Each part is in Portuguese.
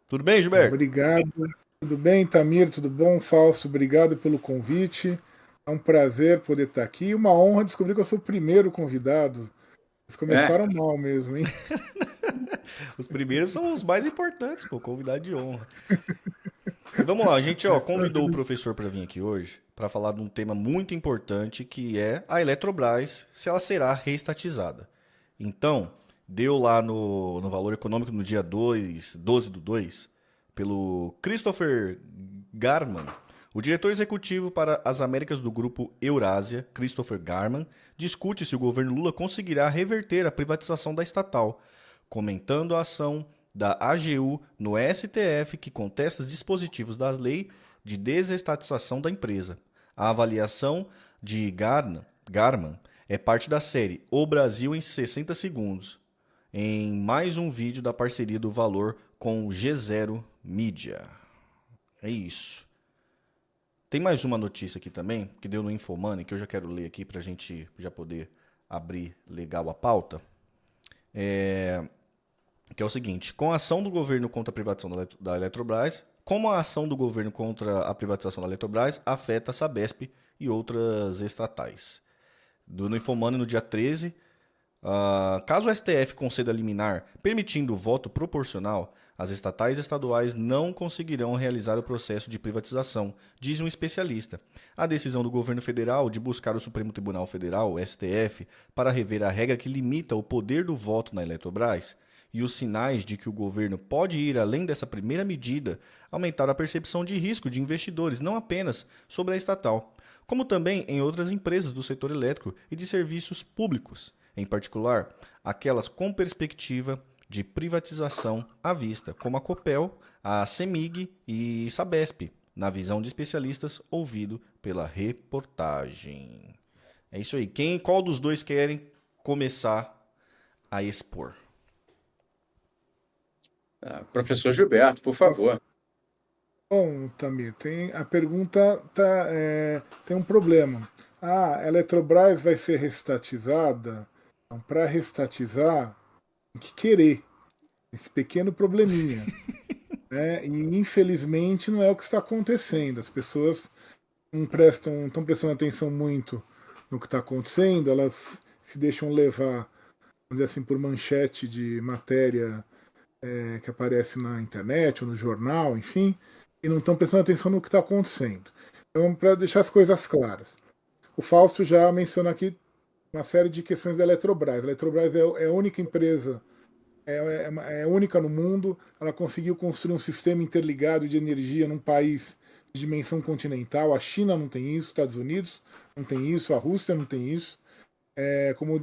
Tudo bem, Gilberto? Obrigado. Tudo bem, Tamir? Tudo bom, Fausto? Obrigado pelo convite. É um prazer poder estar aqui. Uma honra descobrir que eu sou o primeiro convidado. Eles É, começaram mal mesmo, hein? Os primeiros são os mais importantes, pô, convidado de honra. E vamos lá, a gente, ó, convidou o professor para vir aqui hoje para falar de um tema muito importante que é a Eletrobras, se ela será reestatizada. Então, deu lá no Valor Econômico no dia 12/2, pelo Christopher Garman, o diretor executivo para as Américas do Grupo Eurásia, Christopher Garman, discute se o governo Lula conseguirá reverter a privatização da estatal, comentando a ação da AGU no STF que contesta os dispositivos da lei de desestatização da empresa. A avaliação de Garman é parte da série O Brasil em 60 Segundos, em mais um vídeo da parceria do Valor com o G0 Mídia. É isso. Tem mais uma notícia aqui também, que deu no Infomoney, que eu já quero ler aqui para a gente já poder abrir legal a pauta. Que é o seguinte: com a ação do governo contra a privatização da Eletrobras, como a ação do governo contra a privatização da Eletrobras afeta a Sabesp e outras estatais. No Infomoney, no dia 13, caso o STF conceda liminar permitindo o voto proporcional, as estatais e estaduais não conseguirão realizar o processo de privatização, diz um especialista. A decisão do governo federal de buscar o Supremo Tribunal Federal, o STF, para rever a regra que limita o poder do voto na Eletrobras e os sinais de que o governo pode ir além dessa primeira medida aumentaram a percepção de risco de investidores, não apenas sobre a estatal, como também em outras empresas do setor elétrico e de serviços públicos, em particular aquelas com perspectiva de privatização à vista, como a Copel, a CEMIG e Sabesp, na visão de especialistas ouvido pela reportagem. É isso aí. Qual dos dois querem começar a expor? professor Gilberto, por favor. Bom, Tamir, a pergunta tem um problema. A Eletrobras vai ser restatizada? Então, para restatizar, tem que querer. Esse pequeno probleminha. Né? E infelizmente não é o que está acontecendo. As pessoas não estão prestando atenção muito no que está acontecendo, elas se deixam levar, vamos dizer assim, por manchete de matéria que aparece na internet ou no jornal, enfim, e não estão prestando atenção no que está acontecendo. Então, para deixar as coisas claras, o Fausto já mencionou aqui uma série de questões da Eletrobras. A Eletrobras é a única empresa, é única no mundo. Ela conseguiu construir um sistema interligado de energia num país de dimensão continental. A China não tem isso, os Estados Unidos não tem isso, a Rússia não tem isso. Como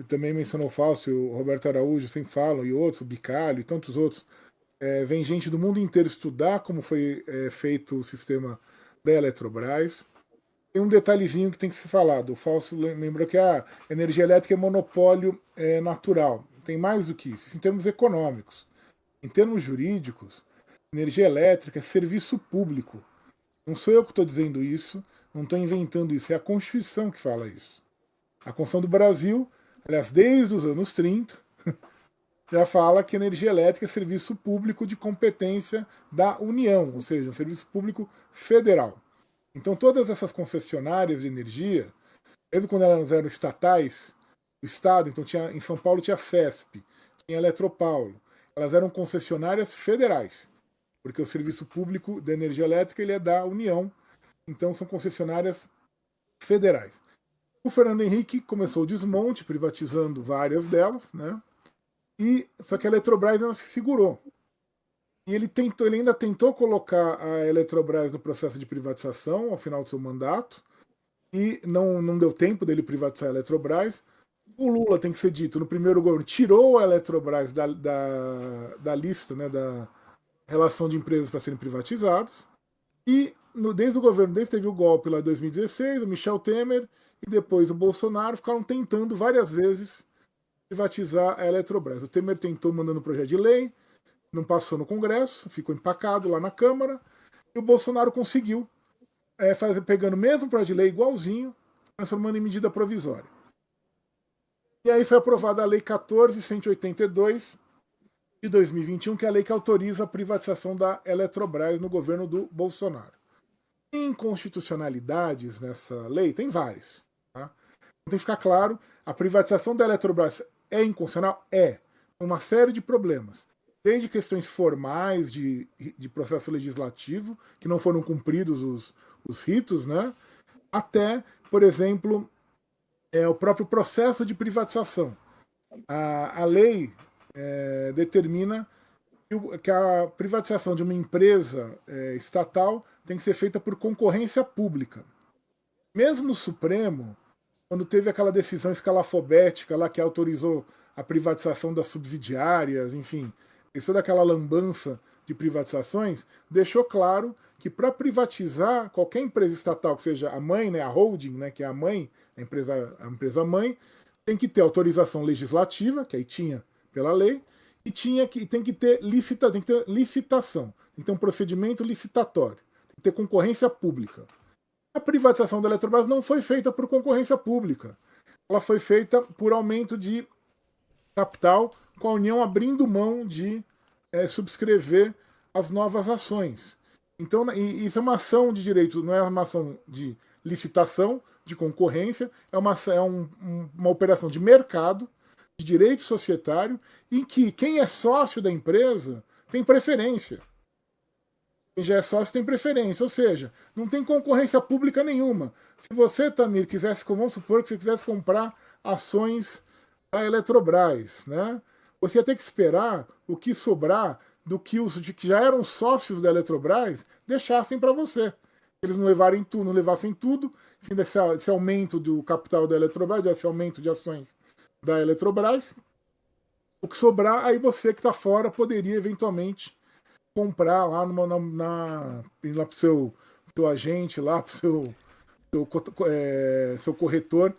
também mencionou o Fausto, o Roberto Araújo sempre falam, e outros, o Bicalho e tantos outros. Vem gente do mundo inteiro estudar como foi feito o sistema da Eletrobras. Tem um detalhezinho que tem que ser falado. O Fausto lembrou que a energia elétrica é monopólio natural. Tem mais do que isso em termos econômicos. Em termos jurídicos, energia elétrica é serviço público. Não sou eu que estou dizendo isso, não estou inventando isso, é a Constituição que fala isso. A Constituição do Brasil, aliás, desde os anos 30, já fala que energia elétrica é serviço público de competência da União, ou seja, um serviço público federal. Então, todas essas concessionárias de energia, mesmo quando elas eram estatais, o Estado, então em São Paulo tinha a CESP, tinha a Eletropaulo, elas eram concessionárias federais, porque o serviço público da energia elétrica ele é da União, então são concessionárias federais. O Fernando Henrique começou o desmonte, privatizando várias delas, né? Só que a Eletrobras ela se segurou. E ele ainda tentou colocar a Eletrobras no processo de privatização ao final do seu mandato, e não deu tempo dele privatizar a Eletrobras. O Lula, tem que ser dito, no primeiro governo, tirou a Eletrobras da lista, né, da relação de empresas para serem privatizadas. E desde teve o golpe lá em 2016, o Michel Temer e depois o Bolsonaro ficaram tentando várias vezes privatizar a Eletrobras. O Temer tentou mandando um projeto de lei, não passou no Congresso, ficou empacado lá na Câmara, e o Bolsonaro conseguiu, pegando o mesmo projeto de lei igualzinho, transformando em medida provisória. E aí foi aprovada a Lei 14.182, de 2021, que é a lei que autoriza a privatização da Eletrobras no governo do Bolsonaro. Inconstitucionalidades nessa lei tem várias. Tá? Tem que ficar claro, a privatização da Eletrobras é inconstitucional? É. Uma série de problemas. Desde questões formais de processo legislativo, que não foram cumpridos os ritos, né? Até, por exemplo, o próprio processo de privatização. A lei determina que a privatização de uma empresa estatal tem que ser feita por concorrência pública. Mesmo o Supremo, quando teve aquela decisão escalafobética lá que autorizou a privatização das subsidiárias, enfim, toda aquela lambança de privatizações, deixou claro que para privatizar qualquer empresa estatal, que seja a mãe, né, a holding, né, que é a mãe, a empresa mãe, tem que ter autorização legislativa, que aí tinha pela lei, e tem que ter licitação, tem que ter um procedimento licitatório, tem que ter concorrência pública. A privatização da Eletrobras não foi feita por concorrência pública, ela foi feita por aumento de capital, com a União abrindo mão de subscrever as novas ações. Então, isso é uma ação de direitos, não é uma ação de licitação, de concorrência, é uma operação de mercado, de direito societário, em que quem é sócio da empresa tem preferência. Quem já é sócio tem preferência, ou seja, não tem concorrência pública nenhuma. Se você, Tamir, vamos supor que você quisesse comprar ações da Eletrobras, né? Você ia ter que esperar o que sobrar do que os que já eram sócios da Eletrobras deixassem para você. Eles não levassem tudo, enfim, desse aumento do capital da Eletrobras, desse aumento de ações da Eletrobras. O que sobrar, aí você que está fora poderia eventualmente comprar lá ir lá pro seu agente, lá pro seu corretor,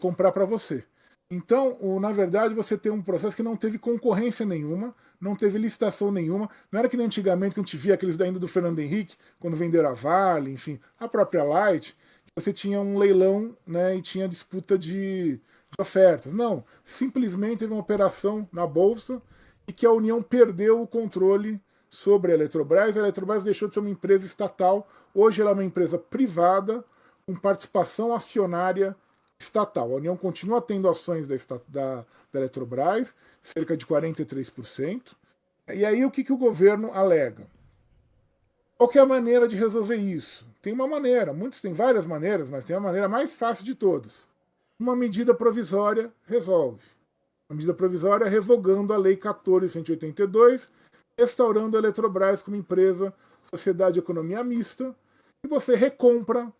comprar para você. Então, na verdade, você tem um processo que não teve concorrência nenhuma, não teve licitação nenhuma. Não era que nem antigamente que a gente via aqueles ainda do Fernando Henrique, quando venderam a Vale, enfim, a própria Light, você tinha um leilão, né, e tinha disputa de ofertas. Não, simplesmente teve uma operação na Bolsa e que a União perdeu o controle sobre a Eletrobras. A Eletrobras deixou de ser uma empresa estatal, hoje ela é uma empresa privada com participação acionária estatal. A União continua tendo ações da Eletrobras, cerca de 43%. E aí o que o governo alega? Qual que é a maneira de resolver isso? Tem uma maneira, muitos têm várias maneiras, mas tem a maneira mais fácil de todas. Uma medida provisória resolve. Uma medida provisória revogando a Lei 14.182, restaurando a Eletrobras como empresa, sociedade de economia mista, e você recompra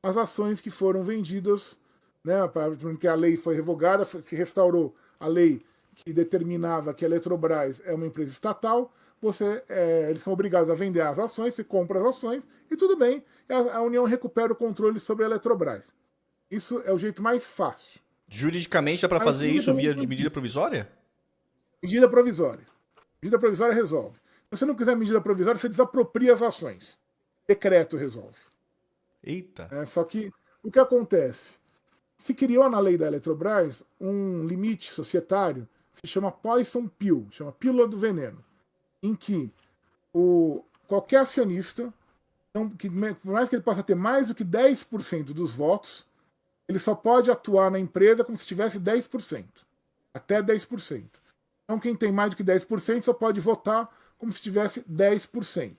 as ações que foram vendidas, né, porque a lei foi revogada, se restaurou a lei que determinava que a Eletrobras é uma empresa estatal, eles são obrigados a vender as ações, você compra as ações, e tudo bem, a União recupera o controle sobre a Eletrobras. Isso é o jeito mais fácil. Juridicamente dá para fazer isso via de medida provisória? Medida provisória. Medida provisória resolve. Se você não quiser medida provisória, você desapropria as ações. Decreto resolve. Eita. Só que o que acontece? Se criou na lei da Eletrobras um limite societário que se chama Poison Pill, chama pílula do veneno, em que qualquer acionista, por mais que ele possa ter mais do que 10% dos votos, ele só pode atuar na empresa como se tivesse 10%. Até 10%. Então quem tem mais do que 10% só pode votar como se tivesse 10%.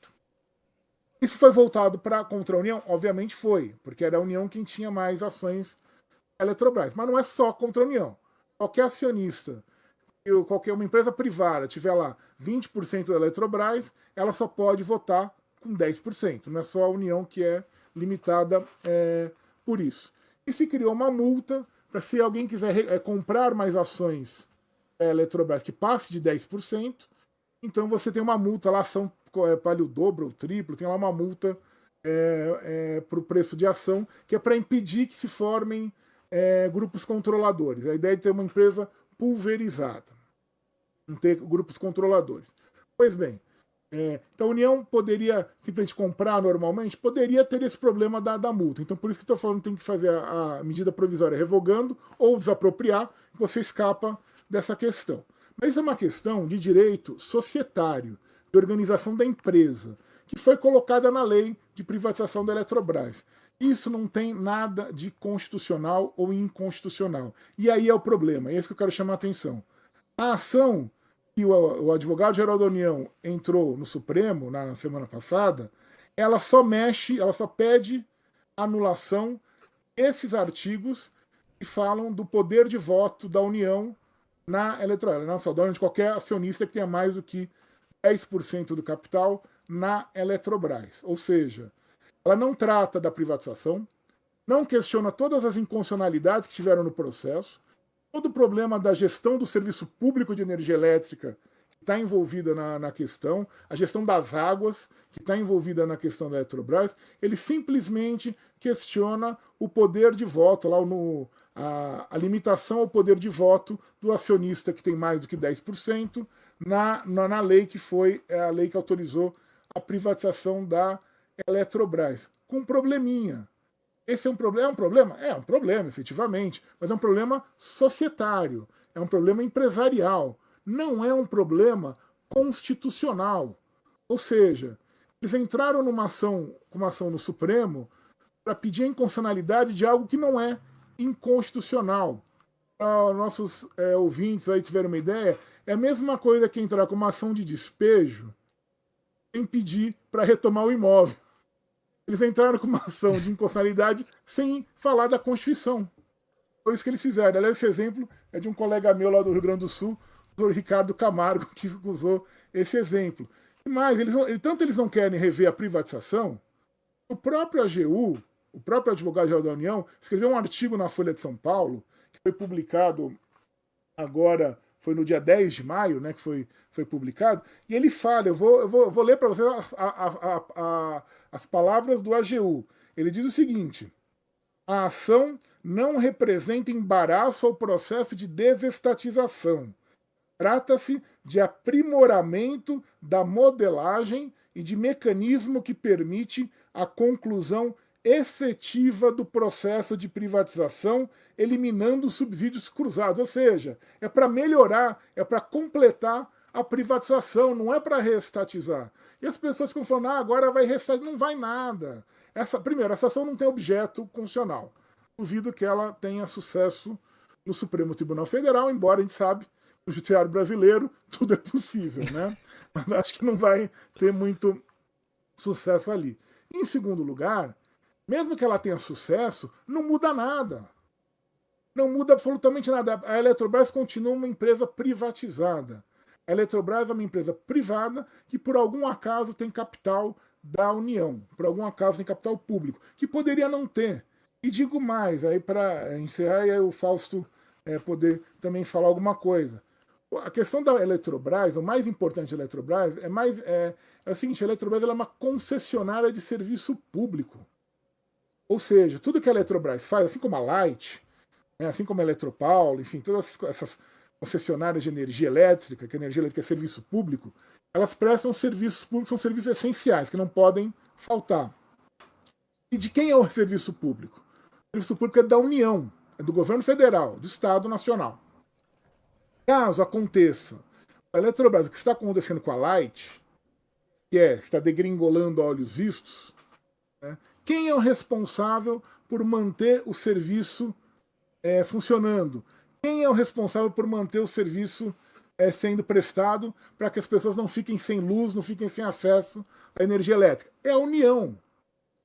Isso foi voltado contra a União? Obviamente foi, porque era a União quem tinha mais ações da Eletrobras. Mas não é só contra a União. Qualquer acionista, qualquer uma empresa privada tiver lá 20% da Eletrobras, ela só pode votar com 10%. Não é só a União que é limitada por isso. E se criou uma multa para se alguém quiser comprar mais ações da Eletrobras que passe de 10%, então você tem uma multa lá, ação vale o dobro ou o triplo, tem lá uma multa para o preço de ação, que é para impedir que se formem grupos controladores. A ideia é ter uma empresa pulverizada, não ter grupos controladores. Pois bem, então a União poderia simplesmente comprar normalmente? Poderia ter esse problema da multa. Então por isso que estou falando que tem que fazer a medida provisória revogando ou desapropriar, você escapa dessa questão. Mas isso é uma questão de direito societário, de organização da empresa, que foi colocada na lei de privatização da Eletrobras. Isso não tem nada de constitucional ou inconstitucional. E aí é o problema, é isso que eu quero chamar a atenção. A ação que o advogado-geral da União entrou no Supremo na semana passada, ela só mexe, ela só pede anulação desses artigos que falam do poder de voto da União na Eletrobras, não só de qualquer acionista que tenha mais do que 10% do capital na Eletrobras. Ou seja, ela não trata da privatização, não questiona todas as inconstitucionalidades que tiveram no processo, todo o problema da gestão do serviço público de energia elétrica que está envolvida na questão, a gestão das águas que está envolvida na questão da Eletrobras, ele simplesmente questiona o poder de voto, lá a limitação ao poder de voto do acionista que tem mais do que 10% na lei que foi a lei que autorizou a privatização da Eletrobras. Com um probleminha. Esse é um problema? É um problema? É um problema, efetivamente, mas é um problema societário, é um problema empresarial, não é um problema constitucional. Ou seja, eles entraram com uma ação no Supremo para pedir a inconstitucionalidade de algo que não é inconstitucional. Para nossos ouvintes aí tiverem uma ideia, é a mesma coisa que entrar com uma ação de despejo sem pedir para retomar o imóvel. Eles entraram com uma ação de inconstitucionalidade sem falar da Constituição. Foi isso que eles fizeram. Aliás, esse exemplo é de um colega meu lá do Rio Grande do Sul, o Ricardo Camargo, que usou esse exemplo. Mas tanto eles não querem rever a privatização, o próprio AGU, o próprio advogado-geral da União, escreveu um artigo na Folha de São Paulo, que foi publicado agora, foi no dia 10 de maio, né, que foi publicado, e ele fala, eu vou ler para vocês as palavras do AGU. Ele diz o seguinte: a ação não representa embaraço ao processo de desestatização. Trata-se de aprimoramento da modelagem e de mecanismo que permite a conclusão efetiva do processo de privatização, eliminando subsídios cruzados. Ou seja, é para melhorar, é para completar a privatização, não é para reestatizar. E as pessoas ficam falando, agora vai reestatizar. Não vai nada. Primeiro, essa ação não tem objeto constitucional. Duvido que ela tenha sucesso no Supremo Tribunal Federal, embora a gente sabe, no judiciário brasileiro, tudo é possível, né? Mas acho que não vai ter muito sucesso ali. Em segundo lugar, mesmo que ela tenha sucesso, não muda nada. Não muda absolutamente nada. A Eletrobras continua uma empresa privatizada. A Eletrobras é uma empresa privada que, por algum acaso, tem capital da União, por algum acaso, tem capital público, que poderia não ter. E digo mais, aí para encerrar, e aí o Fausto poder também falar alguma coisa. A questão da Eletrobras, o mais importante da Eletrobras, é o seguinte: a Eletrobras ela é uma concessionária de serviço público. Ou seja, tudo que a Eletrobras faz, assim como a Light, né, assim como a Eletropaulo, enfim, todas essas concessionárias de energia elétrica, que a energia elétrica é serviço público, elas prestam serviços públicos, são serviços essenciais, que não podem faltar. E de quem é o serviço público? O serviço público é da União, é do governo federal, do Estado Nacional. Caso aconteça a Eletrobras, o que está acontecendo com a Light, que está degringolando a olhos vistos, né, quem é o responsável por manter o serviço funcionando? Quem é o responsável por manter o serviço sendo prestado para que as pessoas não fiquem sem luz, não fiquem sem acesso à energia elétrica? É a União.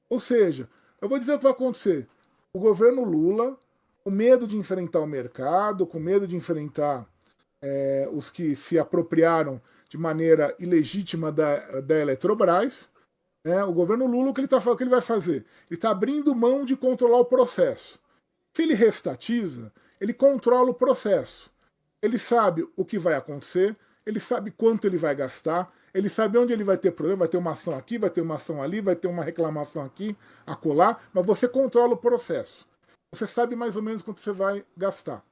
Ou seja, eu vou dizer o que vai acontecer. O governo Lula, com medo de enfrentar o mercado, com medo de enfrentar os que se apropriaram de maneira ilegítima da Eletrobras, o governo Lula, o que ele vai fazer? Ele está abrindo mão de controlar o processo. Se ele restatiza, ele controla o processo. Ele sabe o que vai acontecer, ele sabe quanto ele vai gastar, ele sabe onde ele vai ter problema, vai ter uma ação aqui, vai ter uma ação ali, vai ter uma reclamação aqui, acolá, mas você controla o processo. Você sabe mais ou menos quanto você vai gastar.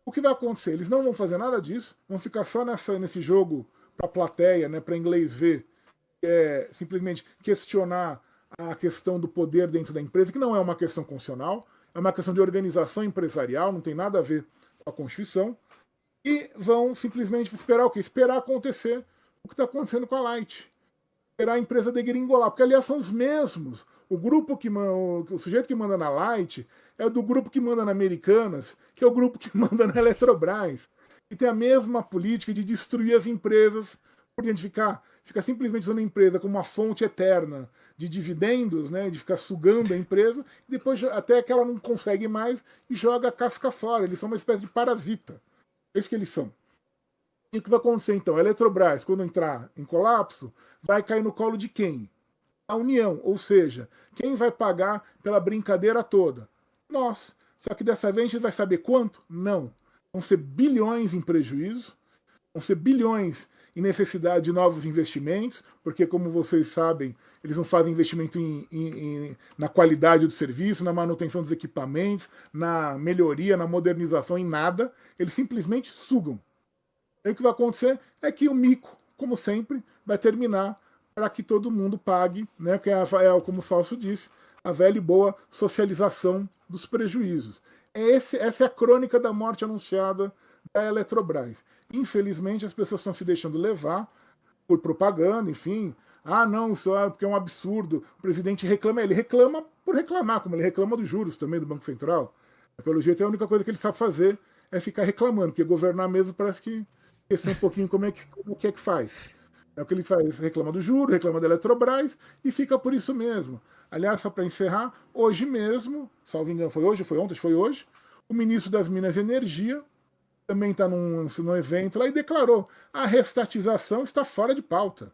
O que vai acontecer? Eles não vão fazer nada disso, vão ficar só nesse jogo para a plateia, né, para inglês ver, simplesmente questionar a questão do poder dentro da empresa, que não é uma questão constitucional, é uma questão de organização empresarial, não tem nada a ver com a Constituição. e vão simplesmente esperar o quê? Esperar acontecer o que está acontecendo com a Light. Esperar a empresa degringolar, porque aliás são os mesmos. O grupo o sujeito que manda na Light é do grupo que manda na Americanas, que é o grupo que manda na Eletrobras. E tem a mesma política de destruir as empresas por identificar, fica simplesmente usando a empresa como uma fonte eterna de dividendos, né, de ficar sugando a empresa, e depois até que ela não consegue mais e joga a casca fora. Eles são uma espécie de parasita. É isso que eles são. E o que vai acontecer então? A Eletrobras, quando entrar em colapso, vai cair no colo de quem? A União. Ou seja, quem vai pagar pela brincadeira toda? Nós. Só que dessa vez a gente vai saber quanto? Não. Vão ser bilhões em prejuízo, vão ser bilhões em necessidade de novos investimentos, porque, como vocês sabem, eles não fazem investimento na qualidade do serviço, na manutenção dos equipamentos, na melhoria, na modernização, em nada. Eles simplesmente sugam. E o que vai acontecer é que o mico, como sempre, vai terminar para que todo mundo pague, né? Que como o Fausto disse, a velha e boa socialização dos prejuízos. Essa é a crônica da morte anunciada da Eletrobras. Infelizmente, as pessoas estão se deixando levar por propaganda, enfim. Ah, não, isso é porque é um absurdo. O presidente reclama, ele reclama por reclamar, como ele reclama dos juros também do Banco Central. Pelo jeito, a única coisa que ele sabe fazer é ficar reclamando, porque governar mesmo parece que esquecer um pouquinho como é que faz. É o que ele faz, reclama do juro, reclama da Eletrobras e fica por isso mesmo. Aliás, só para encerrar, hoje mesmo, salvo engano, foi hoje, foi ontem, foi hoje, o ministro das Minas e Energia também está num evento lá e declarou: a restatização está fora de pauta.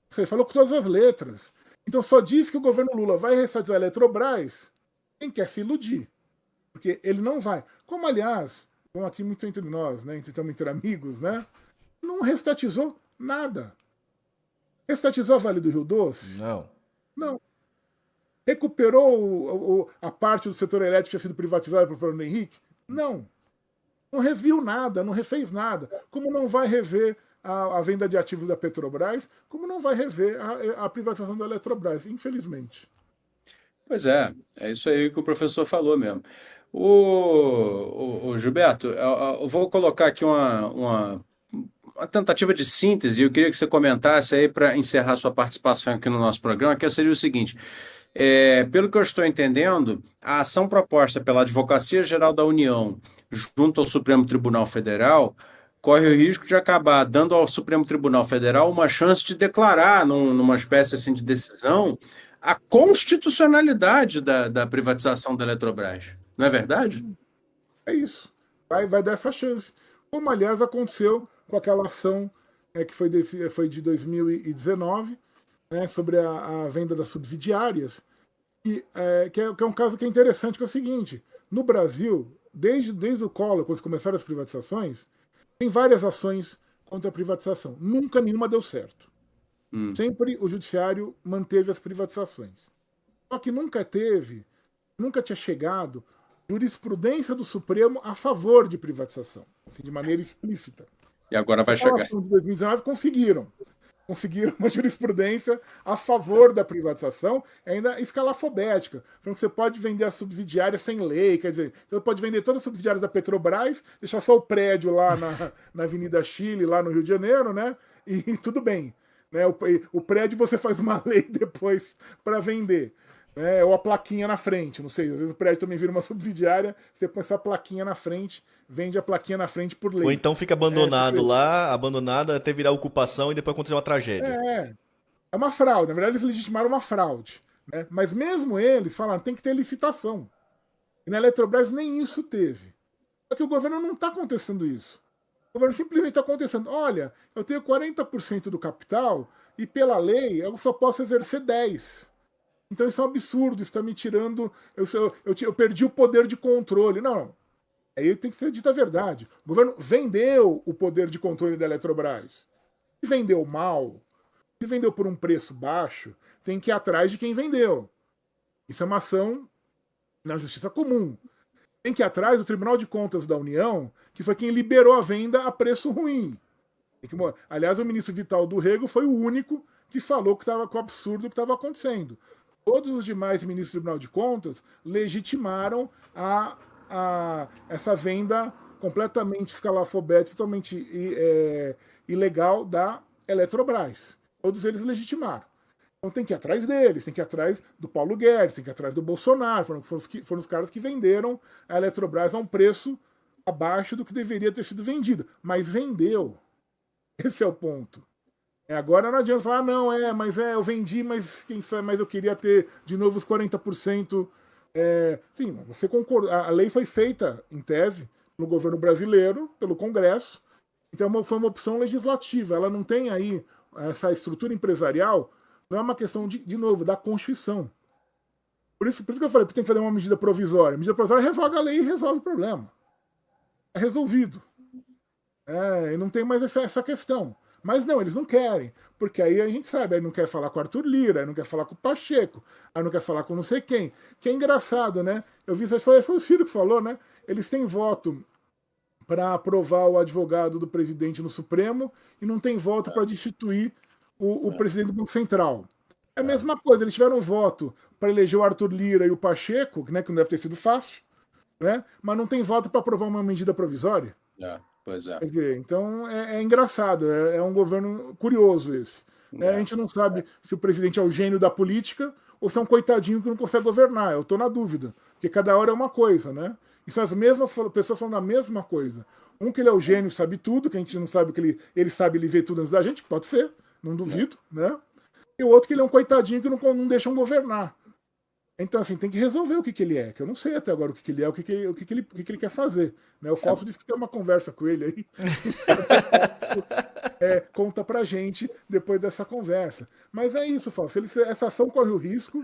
Você falou com todas as letras. Então só diz que o governo Lula vai restatizar a Eletrobras quem quer se iludir. Porque ele não vai. Como, aliás, como aqui muito entre nós, né, tentamos entre amigos, né, não restatizou nada. Restatizou a Vale do Rio Doce? Não. Não. Recuperou a parte do setor elétrico que tinha sido privatizada pelo Fernando Henrique? Não. Não reviu nada, não refez nada. Como não vai rever a venda de ativos da Petrobras, como não vai rever a privatização da Eletrobras, infelizmente. Pois é isso aí que o professor falou mesmo. O Gilberto, eu vou colocar aqui uma tentativa de síntese, eu queria que você comentasse aí para encerrar sua participação aqui no nosso programa, que seria o seguinte: pelo que eu estou entendendo, a ação proposta pela Advocacia Geral da União junto ao Supremo Tribunal Federal corre o risco de acabar dando ao Supremo Tribunal Federal uma chance de declarar, numa espécie assim, de decisão, a constitucionalidade da privatização da Eletrobras. Não é verdade? É isso. Vai dar essa chance. Como, aliás, aconteceu com aquela ação que foi de 2019, né, sobre a venda das subsidiárias, que é um caso que é interessante, que é o seguinte: no Brasil, desde o Collor, quando começaram as privatizações, tem várias ações contra a privatização. Nunca nenhuma deu certo. Sempre o judiciário manteve as privatizações. Só que nunca tinha chegado jurisprudência do Supremo a favor de privatização, assim, de maneira explícita. E agora vai Na chegar. ação de 2019 conseguiram uma jurisprudência a favor da privatização, ainda escalafobética, falando que você pode vender a subsidiária sem lei, quer dizer, você pode vender todas as subsidiárias da Petrobras, deixar só o prédio lá na Avenida Chile, lá no Rio de Janeiro, né? E tudo bem. Né? O prédio você faz uma lei depois para vender. Né? Ou a plaquinha na frente, não sei, às vezes o prédio também vira uma subsidiária, você põe essa plaquinha na frente, vende a plaquinha na frente por lei. Ou então fica abandonado lá, abandonado até virar ocupação e depois acontecer uma tragédia. É uma fraude, na verdade eles legitimaram uma fraude. Né? Mas mesmo eles falaram, tem que ter licitação. E na Eletrobras nem isso teve. Só que o governo não está acontecendo isso. O governo simplesmente está acontecendo: olha, eu tenho 40% do capital e pela lei eu só posso exercer 10%. Então isso é um absurdo, isso está me tirando. Eu perdi o poder de controle. Não. Aí tem que ser dita a verdade. O governo vendeu o poder de controle da Eletrobras. Se vendeu mal, se vendeu por um preço baixo, tem que ir atrás de quem vendeu. Isso é uma ação na justiça comum. Tem que ir atrás do Tribunal de Contas da União, que foi quem liberou a venda a preço ruim. Aliás, o ministro Vital do Rego foi o único que falou que estava com o absurdo que estava acontecendo. Todos os demais ministros do Tribunal de Contas legitimaram essa venda completamente escalafobético, totalmente ilegal da Eletrobras. Todos eles legitimaram. Então tem que ir atrás deles, tem que ir atrás do Paulo Guedes, tem que ir atrás do Bolsonaro. Foram os caras que venderam a Eletrobras a um preço abaixo do que deveria ter sido vendido. Mas vendeu. Esse é o ponto. Agora não adianta falar, mas eu vendi, mas quem sabe, mas eu queria ter de novo os 40%. Sim, você concorda. A lei foi feita, em tese, pelo governo brasileiro, pelo Congresso. Então foi uma opção legislativa. Ela não tem aí essa estrutura empresarial. Não é uma questão, de novo, da Constituição. Por isso que eu falei que tem que fazer uma medida provisória. A medida provisória revoga a lei e resolve o problema. É resolvido. E não tem mais essa questão. Mas não, eles não querem. Porque aí a gente sabe, aí não quer falar com o Arthur Lira, aí não quer falar com o Pacheco, aí não quer falar com não sei quem. Que é engraçado, né? Eu vi isso, foi o Ciro que falou, né? Eles têm voto para aprovar o advogado do presidente no Supremo e não tem voto para destituir o presidente do Banco Central. É a mesma coisa, eles tiveram voto para eleger o Arthur Lira e o Pacheco, né, que não deve ter sido fácil, né, mas não tem voto para aprovar uma medida provisória. Pois é. Quer dizer, então é engraçado, é um governo curioso esse. A gente não sabe se o presidente é o gênio da política ou se é um coitadinho que não consegue governar. Eu estou na dúvida, porque cada hora é uma coisa, né? E são as mesmas pessoas falando a mesma coisa. Um que ele é o gênio, sabe tudo, que a gente não sabe que ele sabe, ele vê tudo antes da gente, pode ser, não duvido, né? E o outro que ele é um coitadinho que não deixam governar. Então, assim, tem que resolver o que ele é, que eu não sei até agora o que ele é, o que ele quer fazer. Né? O Fausto disse que tem uma conversa com ele aí. Conta pra gente depois dessa conversa. Mas é isso, Fausto. Essa ação corre o risco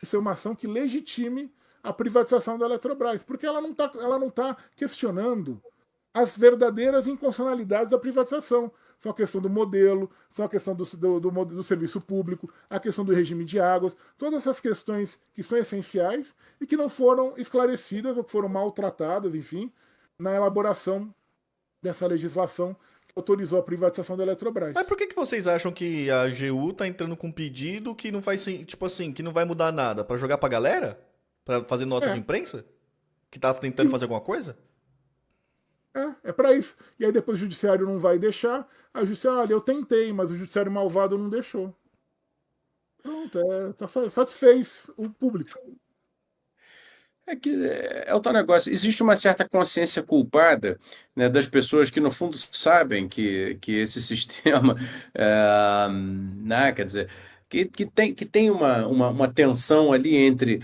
de ser uma ação que legitime a privatização da Eletrobras, porque ela não tá questionando as verdadeiras inconstitucionalidades da privatização. São a questão do modelo, são a questão do serviço público, a questão do regime de águas, todas essas questões que são essenciais e que não foram esclarecidas ou que foram maltratadas, enfim, na elaboração dessa legislação que autorizou a privatização da Eletrobras. Mas por que vocês acham que a AGU tá entrando com um pedido que não faz, tipo assim, que não vai mudar nada? Pra jogar pra galera? Pra fazer nota de imprensa? Que tá tentando fazer alguma coisa? É para isso. E aí depois o judiciário não vai deixar. A justiça, olha, eu tentei, mas o judiciário malvado não deixou. Pronto, satisfez o público. É o tal negócio. Existe uma certa consciência culpada, né, das pessoas que, no fundo, sabem que esse sistema, né, quer dizer, que tem uma tensão ali entre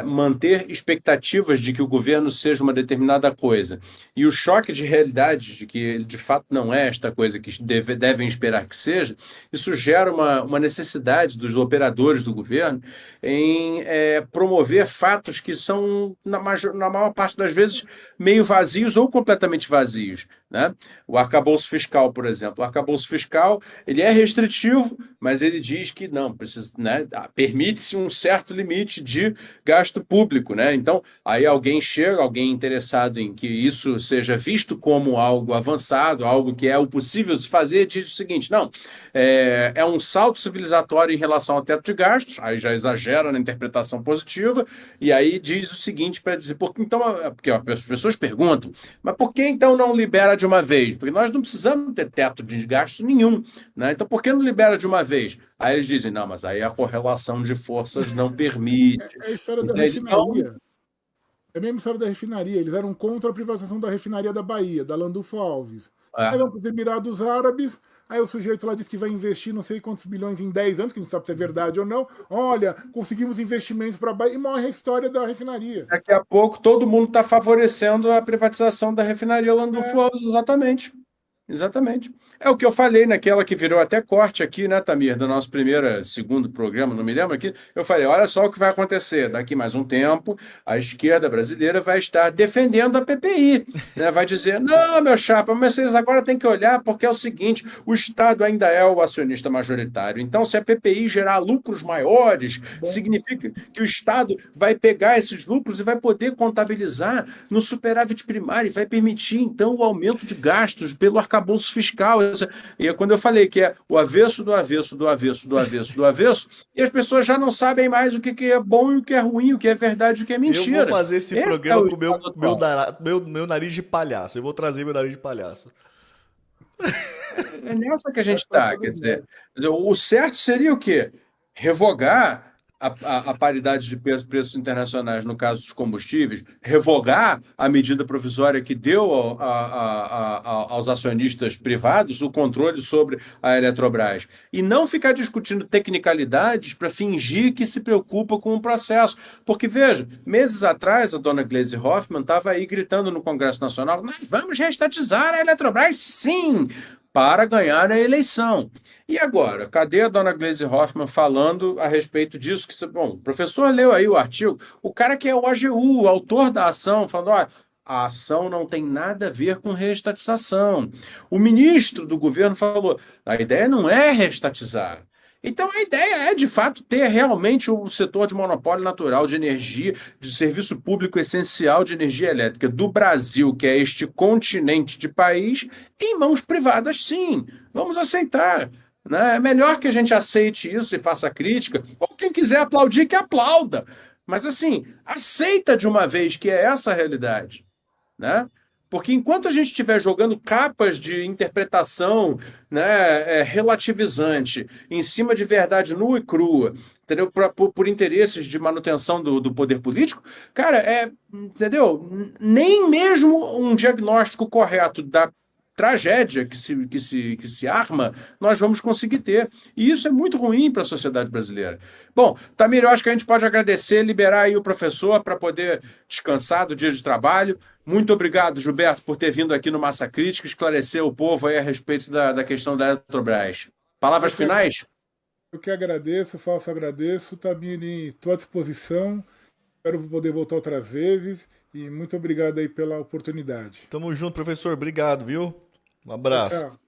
manter expectativas de que o governo seja uma determinada coisa e o choque de realidade de que ele de fato não é esta coisa que devem esperar que seja. Isso gera uma necessidade dos operadores do governo em promover fatos que são, na maior parte das vezes, meio vazios ou completamente vazios. Né? O arcabouço fiscal, por exemplo. O arcabouço fiscal ele é restritivo, mas ele diz que não, precisa, né, permite-se um certo limite de gasto público. Né? Então, aí alguém interessado em que isso seja visto como algo avançado, algo que é o possível de fazer, diz o seguinte, não, é um salto civilizatório em relação ao teto de gastos, aí já exagera na interpretação positiva, e aí diz o seguinte para dizer, porque as pessoas perguntam, mas por que então não libera de uma vez? Porque nós não precisamos ter teto de gasto nenhum, né? Então por que não libera de uma vez? Aí eles dizem, não, mas aí a correlação de forças não permite. É a história da refinaria. É a mesma história da refinaria. Eles eram contra a privatização da refinaria da Bahia, da Landulfo Alves. Aí vão para os Emirados Árabes, aí o sujeito lá diz que vai investir não sei quantos bilhões em 10 anos, que não sabe se é verdade ou não. Olha, conseguimos investimentos para a Bahia e morre a história da refinaria. Daqui a pouco todo mundo está favorecendo a privatização da refinaria Landulfo Alves, exatamente. Exatamente. É o que eu falei naquela que virou até corte aqui, né, Tamir, do nosso segundo programa, não me lembro aqui. Eu falei, olha só o que vai acontecer. Daqui mais um tempo, a esquerda brasileira vai estar defendendo a PPI. Né? Vai dizer, não, meu chapa, mas vocês agora têm que olhar porque é o seguinte, o Estado ainda é o acionista majoritário. Então, se a PPI gerar lucros maiores, significa que o Estado vai pegar esses lucros e vai poder contabilizar no superávit primário e vai permitir, então, o aumento de gastos pelo arcabouço arcabouço fiscal. E é quando eu falei que é o avesso do avesso, do avesso, do avesso, do avesso, e as pessoas já não sabem mais o que é bom e o que é ruim, o que é verdade e o que é mentira. Eu vou fazer esse Esse programa é o com estado atual. meu nariz de palhaço. Eu vou trazer meu nariz de palhaço. É nessa que a gente Tá está. tudo bem. Quer dizer, o certo seria o quê? Revogar a paridade de preços internacionais no caso dos combustíveis, revogar a medida provisória que deu aos acionistas privados o controle sobre a Eletrobras. E não ficar discutindo tecnicalidades para fingir que se preocupa com o processo. Porque, veja, meses atrás a dona Gleisi Hoffmann estava aí gritando no Congresso Nacional: nós vamos reestatizar a Eletrobras, sim, para ganhar a eleição. E agora, cadê a dona Gleisi Hoffmann falando a respeito disso? Bom, o professor leu aí o artigo, o cara que é o AGU, o autor da ação, falando: olha, a ação não tem nada a ver com reestatização. O ministro do governo falou: a ideia não é reestatizar. Então a ideia é, de fato, ter realmente o setor de monopólio natural de energia, de serviço público essencial de energia elétrica do Brasil, que é este continente de país, em mãos privadas, sim. Vamos aceitar. Né? É melhor que a gente aceite isso e faça crítica, ou quem quiser aplaudir, que aplauda. Mas, assim, aceita de uma vez que é essa a realidade. Né? Porque enquanto a gente estiver jogando capas de interpretação, né, relativizante em cima de verdade nua e crua, entendeu? Por interesses de manutenção do poder político, cara, entendeu? Nem mesmo um diagnóstico correto da tragédia que se arma, nós vamos conseguir ter. E isso é muito ruim para a sociedade brasileira. Bom, Tamir, eu acho que a gente pode agradecer, liberar aí o professor para poder descansar do dia de trabalho. Muito obrigado, Gilberto, por ter vindo aqui no Massa Crítica, esclarecer o povo aí a respeito da questão da Eletrobras. Eu Palavras que, agra- finais? eu que agradeço, faço agradeço, Tamini, estou à disposição, espero poder voltar outras vezes e muito obrigado aí pela oportunidade. Tamo junto, professor. Obrigado, viu? Um Tchau, abraço. tchau.